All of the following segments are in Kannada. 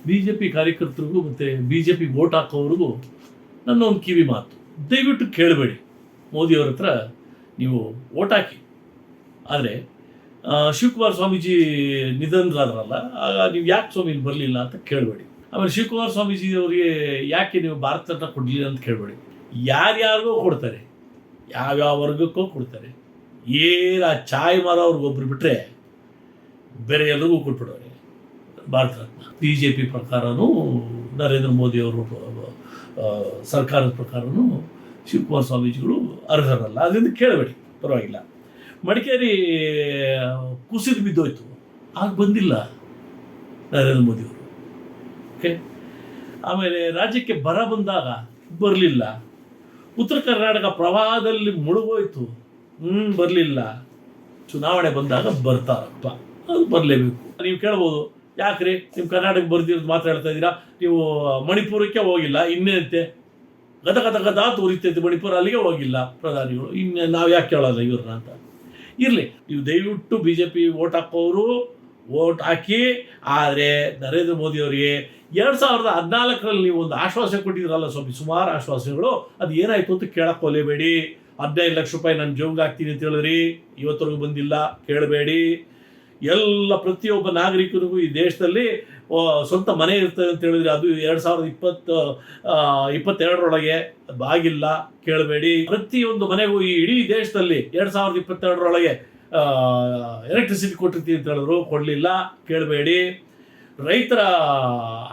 ಬಿ ಜೆ ಪಿ ಕಾರ್ಯಕರ್ತರಿಗೂ ಮತ್ತು ಬಿ ಜೆ ಪಿ ವೋಟ್ ಹಾಕೋವ್ರಿಗೂ ನನ್ನ ಒಂದು ಕಿವಿ ಮಾತು, ದಯವಿಟ್ಟು ಕೇಳಬೇಡಿ. ಮೋದಿಯವ್ರ ಹತ್ರ ನೀವು ವೋಟ್ ಹಾಕಿ, ಆದರೆ ಶಿವಕುಮಾರ ಸ್ವಾಮೀಜಿ ನಿಧನರಾದ್ರಲ್ಲ, ಆಗ ನೀವು ಯಾಕೆ ಸ್ವಾಮಿ ಇಲ್ಲಿ ಬರಲಿಲ್ಲ ಅಂತ ಕೇಳಬೇಡಿ. ಆಮೇಲೆ ಶಿವಕುಮಾರ ಸ್ವಾಮೀಜಿ ಅವರಿಗೆ ಯಾಕೆ ನೀವು ಭಾರತ ರತ್ನ ಕೊಡಲಿಲ್ಲ ಅಂತ ಕೇಳಬೇಡಿ. ಯಾರ್ಯಾರಿಗೋ ಕೊಡ್ತಾರೆ, ಯಾವ್ಯಾವ ವರ್ಗಕ್ಕೋ ಕೊಡ್ತಾರೆ. ಆ ಚಾಯ್ ಮಾರೋರ್ಗೊಬ್ರು ಬಿಟ್ಟರೆ ಬೇರೆ ಎಲ್ರಿಗೂ ಕೊಟ್ಬಿಡೋರೆ Bharat Ratna. B J P ಪ್ರಕಾರನೂ Narendra ಮೋದಿಯವರು ಸರ್ಕಾರದ ಪ್ರಕಾರನೂ ಶಿವಕುಮಾರ ಸ್ವಾಮೀಜಿಗಳು ಅರ್ಹರಲ್ಲ, ಅದರಿಂದ ಕೇಳಬೇಡಿ, ಪರವಾಗಿಲ್ಲ. ಮಡಿಕೇರಿ ಕುಸಿದು ಬಿದ್ದೋಯ್ತು, ಆಗ ಬಂದಿಲ್ಲ ನರೇಂದ್ರ ಮೋದಿಯವರು. ಓಕೆ, ಆಮೇಲೆ ರಾಜ್ಯಕ್ಕೆ ಬರ ಬಂದಾಗ ಬರಲಿಲ್ಲ. ಉತ್ತರ ಕರ್ನಾಟಕ ಪ್ರವಾಹದಲ್ಲಿ ಮುಳುಗೋಯ್ತು, ಬರಲಿಲ್ಲ. ಚುನಾವಣೆ ಬಂದಾಗ ಬರ್ತಾರಪ್ಪ, ಅದು ಬರಲೇಬೇಕು. ನೀವು ಕೇಳ್ಬೋದು, ಯಾಕ್ರಿ ನಿಮ್ಮ ಕರ್ನಾಟಕ ಬರ್ದಿರೋದು ಮಾತ್ರ ಹೇಳ್ತಾ ಇದ್ದೀರಾ, ನೀವು ಮಣಿಪುರಕ್ಕೆ ಹೋಗಿಲ್ಲ, ಇನ್ನೇನಂತೆ ಗದ ಗದ ಗದ ತೋರಿಸ್ತೈತೆ ಮಣಿಪುರ, ಅಲ್ಲಿಗೆ ಹೋಗಿಲ್ಲ ಪ್ರಧಾನಿಗಳು, ಇನ್ನು ನಾವು ಯಾಕೆ ಕೇಳೋಲ್ಲ ಇವ್ರನ್ನ ಅಂತ. ಇರಲಿ, ನೀವು ದಯವಿಟ್ಟು ಬಿ ಜೆ ಪಿ ವೋಟ್ ಹಾಕೋರು ವೋಟ್ ಹಾಕಿ. ಆದರೆ ನರೇಂದ್ರ ಮೋದಿಯವರಿಗೆ 2014ರಲ್ಲಿ ನೀವು ಒಂದು ಆಶ್ವಾಸನೆ ಕೊಟ್ಟಿದ್ರಲ್ಲ ಸ್ವಾಮಿ, ಸುಮಾರು ಆಶ್ವಾಸನೆಗಳು, ಅದು ಏನಾಯಿತು ಅಂತ ಕೇಳಕ್ಕೆ ಹೋಗಲೇಬೇಡಿ. 15 ಲಕ್ಷ ರೂಪಾಯಿ ನಾನು ಜೋಬ್ಗೆ ಹಾಕ್ತೀನಿ ಅಂತ ಹೇಳಿದ್ರಿ, ಇವತ್ತರೆಗೂ ಬಂದಿಲ್ಲ, ಕೇಳಬೇಡಿ. ಎಲ್ಲ ಪ್ರತಿಯೊಬ್ಬ ನಾಗರಿಕನಿಗೂ ಈ ದೇಶದಲ್ಲಿ ಸ್ವಂತ ಮನೆ ಇರ್ತದೆ ಅಂತ ಹೇಳಿದ್ರೆ, ಅದು 2022ರೊಳಗೆ ಆಗಿಲ್ಲ, ಕೇಳಬೇಡಿ. ಪ್ರತಿಯೊಂದು ಮನೆಗೂ ಈ ಇಡೀ ದೇಶದಲ್ಲಿ 2022ರೊಳಗೆ ಎಲೆಕ್ಟ್ರಿಸಿಟಿ ಕೊಟ್ಟಿರ್ತೀವಿ ಅಂತ ಹೇಳಿದ್ರು, ಕೊಡಲಿಲ್ಲ, ಕೇಳಬೇಡಿ. ರೈತರ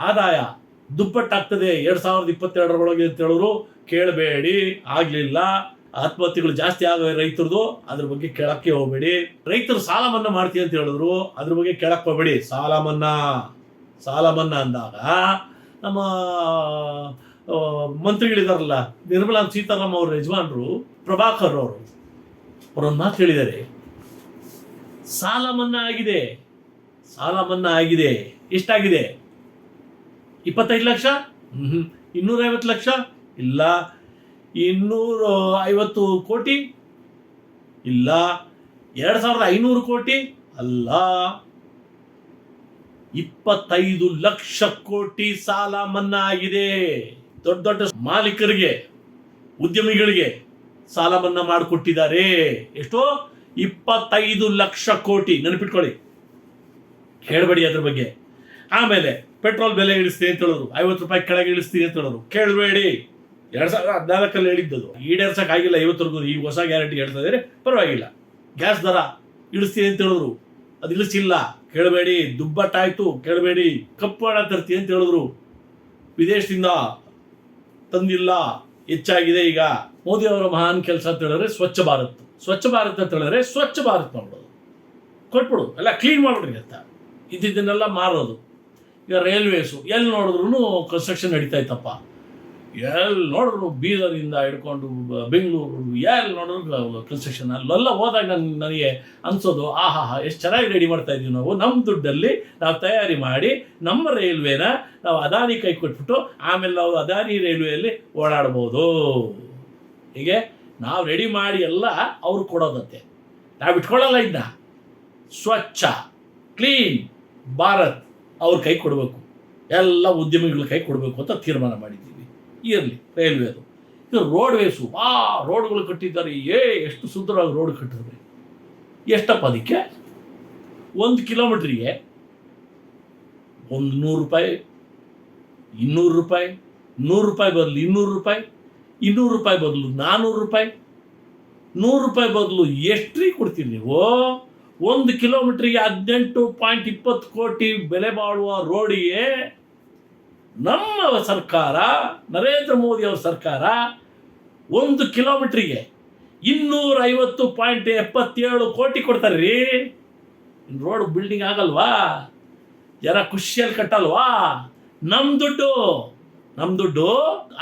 ಆದಾಯ ದುಪ್ಪಟ್ಟಾಗ್ತದೆ 2022ರೊಳಗೆ ಅಂತ ಹೇಳಿದ್ರು, ಕೇಳಬೇಡಿ, ಆಗಲಿಲ್ಲ. ಆತ್ಮಹತ್ಯೆಗಳು ಜಾಸ್ತಿ ಆಗವೆ ರೈತರದು, ಅದ್ರ ಬಗ್ಗೆ ಕೇಳಕ್ಕೆ ಹೋಗಬೇಡಿ. ರೈತರು ಸಾಲ ಮನ್ನಾ ಮಾಡ್ತೀವಿ ಅಂತ ಹೇಳಿದ್ರು, ಅದ್ರ ಬಗ್ಗೆ ಕೇಳಕ್ಕೆ ಹೋಗಬೇಡಿ. ಸಾಲ ಮನ್ನಾ ಅಂದಾಗ ನಮ್ಮ ಮಂತ್ರಿಗಳಿದಾರಲ್ಲ, ನಿರ್ಮಲಾ ಸೀತಾರಾಮನ್ ಅವ್ರ ಯಜಮಾನರು ಪ್ರಭಾಕರ್ ಅವರೊಂದು ಮಾತು ಹೇಳಿದ್ದಾರೆ, ಸಾಲ ಮನ್ನಾ ಆಗಿದೆ. ಎಷ್ಟಾಗಿದೆ? 25 ಲಕ್ಷ, 250 ಲಕ್ಷ ಇಲ್ಲ, 250 ಕೋಟಿ ಇಲ್ಲ, 2500 ಕೋಟಿ ಅಲ್ಲ, 25 ಲಕ್ಷ ಕೋಟಿ ಸಾಲ ಮನ್ನಾ ಆಗಿದೆ. ದೊಡ್ಡ ದೊಡ್ಡ ಮಾಲೀಕರಿಗೆ, ಉದ್ಯಮಿಗಳಿಗೆ ಸಾಲ ಮನ್ನಾ ಮಾಡಿಕೊಟ್ಟಿದ್ದಾರೆ. ಎಷ್ಟೋ? 25 ಲಕ್ಷ ಕೋಟಿ. ನೆನಪಿಟ್ಕೊಳ್ಳಿ, ಕೇಳಬೇಡಿ ಅದ್ರ ಬಗ್ಗೆ. ಆಮೇಲೆ ಪೆಟ್ರೋಲ್ ಬೆಲೆ ಇಳಿಸ್ತೀನಿ ಅಂತ ಹೇಳಿದ್ರು, 50 ರೂಪಾಯಿ ಕೆಳಗೆ ಇಳಿಸ್ತೀನಿ ಅಂತ ಹೇಳಿದ್ರು, ಕೇಳಬೇಡಿ. 2014ರಲ್ಲಿ ಹೇಳಿದ್ದದು ಈಡೇರ್ಸಕ್ಕಾಗಿಲ್ಲ ಇವತ್ತರೆಗೂ. ಈಗ ಹೊಸ ಗ್ಯಾರಂಟಿ ಹೇಳ್ತಾ ಇದ್ದಾರೆ, ಪರವಾಗಿಲ್ಲ. ಗ್ಯಾಸ್ ದರ ಇಳಿಸ್ತೀನಿ ಅಂತ ಹೇಳಿದ್ರು, ಅದು ಇಳಿಸಿಲ್ಲ, ಕೇಳಬೇಡಿ. ದುಬ್ಬಟ್ಟಾಯ್ತು, ಕೇಳಬೇಡಿ. ಕಪ್ಪು ಹಣ ತರ್ತೀನಿ ಅಂತ ಹೇಳಿದ್ರು, ವಿದೇಶದಿಂದ ತಂದಿಲ್ಲ, ಹೆಚ್ಚಾಗಿದೆ. ಈಗ ಮೋದಿ ಅವರ ಮಹಾನ್ ಕೆಲಸ ಅಂತ ಹೇಳಿದ್ರೆ ಸ್ವಚ್ಛ ಭಾರತ್ ಅಂತ ಹೇಳಿದ್ರೆ ಸ್ವಚ್ಛ ಭಾರತ್ ಮಾಡೋದು, ಕೊಟ್ಬಿಡು, ಎಲ್ಲ ಕ್ಲೀನ್ ಮಾಡ್ಬಿಡ್ರಿ ಅಂತ. ಇದನ್ನೆಲ್ಲ ಮಾರೋದು. ಈಗ ರೈಲ್ವೇಸು ಎಲ್ಲಿ ನೋಡಿದ್ರು ಕನ್ಸ್ಟ್ರಕ್ಷನ್ ನಡೀತಾ ಇತ್ತಪ್ಪ, ಎಲ್ಲಿ ನೋಡಿದ್ರು ಬೀದರಿಂದ ಹಿಡ್ಕೊಂಡು ಬೆಂಗಳೂರು, ಎಲ್ಲಿ ನೋಡಿದ್ರು ಕನ್ಸ್ಟ್ರಕ್ಷನ್. ಅಲ್ಲೆಲ್ಲ ಹೋದಾಗ ನನಗೆ ಅನ್ಸೋದು, ಎಷ್ಟು ಚೆನ್ನಾಗಿ ರೆಡಿ ಮಾಡ್ತಾ ಇದ್ದೀವಿ ನಾವು, ನಮ್ಮ ದುಡ್ಡಲ್ಲಿ ನಾವು ತಯಾರಿ ಮಾಡಿ ನಮ್ಮ ರೈಲ್ವೆನ ನಾವು ಅದಾನಿ ಕೈ ಕೊಟ್ಬಿಟ್ಟು ಆಮೇಲೆ ನಾವು ಅದಾನಿ ರೈಲ್ವೆಯಲ್ಲಿ ಓಡಾಡ್ಬೋದು. ಹೀಗೆ ನಾವು ರೆಡಿ ಮಾಡಿ ಎಲ್ಲ ಅವ್ರು ಕೊಡೋದಂತೆ, ನಾವು ಇಟ್ಕೊಳ್ಳಲ್ಲ. ಇನ್ನ ಸ್ವಚ್ಛ ಕ್ಲೀನ್ ಭಾರತ್ ಅವ್ರ ಕೈ ಕೊಡಬೇಕು, ಎಲ್ಲ ಉದ್ಯಮಿಗಳ ಕೈ ಕೊಡಬೇಕು ಅಂತ ತೀರ್ಮಾನ ಮಾಡಿದ್ದೀವಿ. ಇರಲಿ, ರೈಲ್ವೇದು. ಇದು ರೋಡ್ವೇಸು, ರೋಡ್ಗಳು ಕಟ್ಟಿದ್ದಾರೆ. ಎಷ್ಟು ಸುಂದರವಾಗಿ ರೋಡ್ ಕಟ್ಟಿದ್ರೆ ಎಷ್ಟಪ್ಪ? ಅದಕ್ಕೆ 1 ಕಿಲೋಮೀಟ್ರಿಗೆ 100 ರೂಪಾಯಿ, 200 ರೂಪಾಯಿ, 100 ರೂಪಾಯಿ ಬದಲು 200 ರೂಪಾಯಿ, 200 ರೂಪಾಯಿ ಬದಲು 400 ರೂಪಾಯಿ, 100 ರೂಪಾಯಿ ಬದಲು ಎಷ್ಟ್ರಿ ಕೊಡ್ತೀರಿ ನೀವು? 1 ಕಿಲೋಮೀಟ್ರಿಗೆ 18.20 ಕೋಟಿ ಬೆಲೆ ಬಾಳುವ ರೋಡಿಗೆ ನಮ್ಮ ಸರ್ಕಾರ, ನರೇಂದ್ರ ಮೋದಿ ಅವರ ಸರ್ಕಾರ 1 ಕಿಲೋಮೀಟ್ರಿಗೆ 250.77 ಕೋಟಿ ಕೊಡ್ತಾರೆ ರೀ. ರೋಡ್ ಬಿಲ್ಡಿಂಗ್ ಆಗಲ್ವಾ? ಜನ ಖುಷಿಯಲ್ಲಿ ಕಟ್ಟಲ್ವಾ? ನಮ್ಮ ದುಡ್ಡು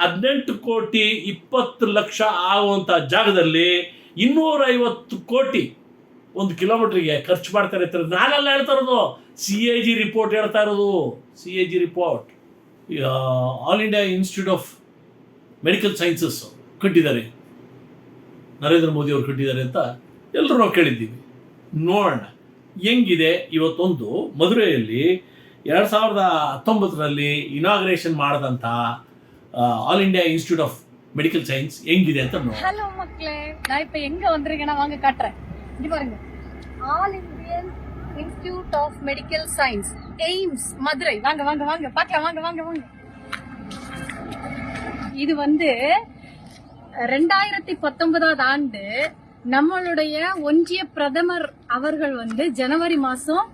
18 ಕೋಟಿ 20 ಲಕ್ಷ ಆಗುವಂಥ ಜಾಗದಲ್ಲಿ 250 ಕೋಟಿ 1 ಕಿಲೋಮೀಟ್ರಿಗೆ ಖರ್ಚು ಮಾಡ್ತಾರೆ. ನಾನೆಲ್ಲ ಹೇಳ್ತಾ ಇರೋದು, CAG ರಿಪೋರ್ಟ್ ಹೇಳ್ತಾ ಇರೋದು. CAG report, all India institute of medical sciences ಕಟ್ಟಿದ್ದಾರೆ, ನರೇಂದ್ರ ಮೋದಿ ಅವರು ಕಟ್ಟಿದ್ದಾರೆ ಅಂತ ಎಲ್ಲರೂ ನಾವು ಕೇಳಿದ್ದೀವಿ. ನೋಡೋಣ ಹೆಂಗಿದೆ. ಇವತ್ತೊಂದು ಮಧುರೆಯಲ್ಲಿ 2019 ಇನಾಗ್ರೇಷನ್ ಮಾಡಿದಂಥ all India institute of medical science எங்கிது ಅಂತ ನೋಡಿ. ஹலோ மக்களே, நான் இப்போ எங்க வந்திருக்கேன்னா வாங்க காட்டுறேன். இங்க பாருங்க, all Indian institute of medical science, AIIMS, Madurai. வாங்க வாங்க வாங்க பார்க்கலாம், வாங்க வாங்க வாங்க. இது வந்து 2019 ஆண்டு நம்மளுடைய ஒன்றிய பிரதமர் அவர்கள் வந்து ஜனவரி மாசம்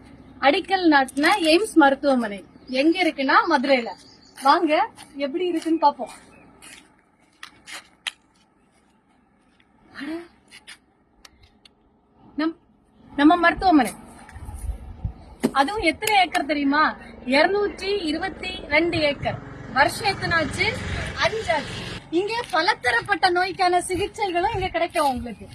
அடிக்கல் நாட்டின எய்ம்ஸ் மருத்துவமனை எங்க இருக்குன்னா மதுரையில. வாங்க எப்படி இருக்குன்னு பாப்போம். நம்ம மருத்துவமனை அதுவும் எத்தனை ஏக்கர் தெரியுமா? 222 ஏக்கர். வருஷம் எத்தனை ஆச்சு? 5 ஆச்சு. இங்க பலதரப்பட்ட நோய்க்கான சிகிச்சைகளும் இங்க கிடைக்கும் உங்களுக்கு.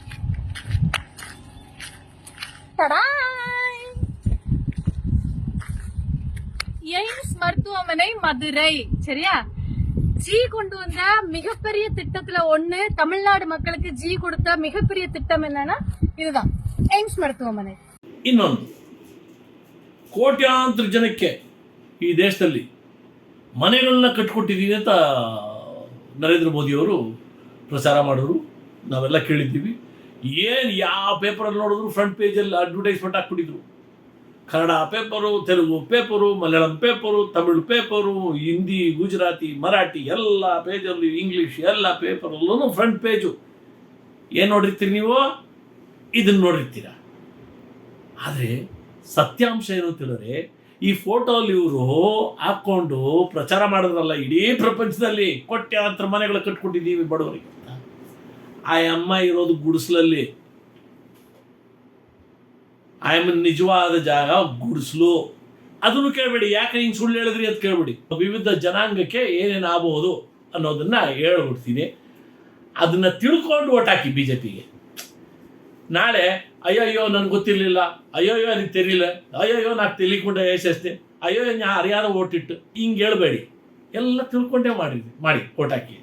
எய்ம்ஸ் மருத்துவமனை மதுரை. சரியா? ஜி கொண்டு வந்த மிகப்பெரிய திட்டத்துல ஒண்ணு, தமிழ்நாடு மக்களுக்கு ஜி கொடுத்த மிகப்பெரிய திட்டம் என்னன்னா இதுதான், ಏಮ್ಸ್ ಮರುತ್ವಮನೆ. ಇನ್ನೊಂದು, ಕೋಟ್ಯಾಂತರ ಜನಕ್ಕೆ ಈ ದೇಶದಲ್ಲಿ ಮನೆಗಳನ್ನ ಕಟ್ಕೊಟ್ಟಿದ್ದೀವಿ ಅಂತ ನರೇಂದ್ರ ಮೋದಿಯವರು ಪ್ರಚಾರ ಮಾಡಿದ್ರು. ನಾವೆಲ್ಲ ಕೇಳಿದ್ದೀವಿ. ಏನು ಯಾವ ಪೇಪರಲ್ಲಿ ನೋಡಿದ್ರು ಫ್ರಂಟ್ ಪೇಜಲ್ಲಿ ಅಡ್ವರ್ಟೈಸ್ಮೆಂಟ್ ಹಾಕ್ಬಿಟ್ಟಿದ್ರು. Kannada paper, Telugu paper, Malayalam paper, Tamil paper, Hindi, Gujarati, Marathi ಎಲ್ಲ ಪೇಜಲ್ಲಿ, ಇಂಗ್ಲೀಷ್ ಎಲ್ಲ ಪೇಪರಲ್ಲೂ ಫ್ರಂಟ್ ಪೇಜು. ಏನು ನೋಡಿರ್ತೀರಿ ನೀವು? ಇದನ್ನು ನೋಡಿರ್ತೀರ. ಆದರೆ ಸತ್ಯಾಂಶ ಏನು ತಿಳಿದ್ರೆ, ಈ ಫೋಟೋಲ್ಲಿ ಇವರು ಹಾಕ್ಕೊಂಡು ಪ್ರಚಾರ ಮಾಡಿದ್ರಲ್ಲ ಇಡೀ ಪ್ರಪಂಚದಲ್ಲಿ ಕೋಟ್ಯಾಂತರ ಮನೆಗಳು ಕಟ್ಕೊಟ್ಟಿದ್ದೀವಿ ಬಡವರಿಗೆ ಅಂತ. ಆ ಅಮ್ಮ ಇರೋದು ಗುಡಿಸ್ಲಲ್ಲಿ. ಆ ಅಮ್ಮನ ನಿಜವಾದ ಜಾಗ ಗುಡಿಸ್ಲು. ಅದನ್ನು ಕೇಳಬೇಡಿ, ಯಾಕೆ ಹಿಂಗೆ ಸುಳ್ಳು ಹೇಳಿದ್ರಿ ಅಂತ ಕೇಳಬೇಡಿ. ವಿವಿಧ ಜನಾಂಗಕ್ಕೆ ಏನೇನು ಆಗಬಹುದು ಅನ್ನೋದನ್ನ ಹೇಳ್ಬಿಡ್ತೀನಿ. ಅದನ್ನ ತಿಳ್ಕೊಂಡು ಓಟ್ ಹಾಕಿ BJPಗೆ. ನಾಳೆ ಅಯ್ಯಯ್ಯೋ ನನಗೆ ಗೊತ್ತಿರಲಿಲ್ಲ, ಅಯ್ಯೋಯ್ಯೋ ನನಗೆ ತೆರೀಲ, ಅಯ್ಯೋಯ್ಯೋ నాకు తెలియకుండా వేసేస్తే, ಅಯ್ಯೋ ഞാൻ അറിയാതെ ಓಟಿಟ್ಟು ಹಿಂಗೆ ಹೇಳ್ಬೇಡಿ. ಎಲ್ಲ ತಿಳ್ಕೊಂಡೇ ಮಾಡಿ ಓಟ್ ಹಾಕಿ.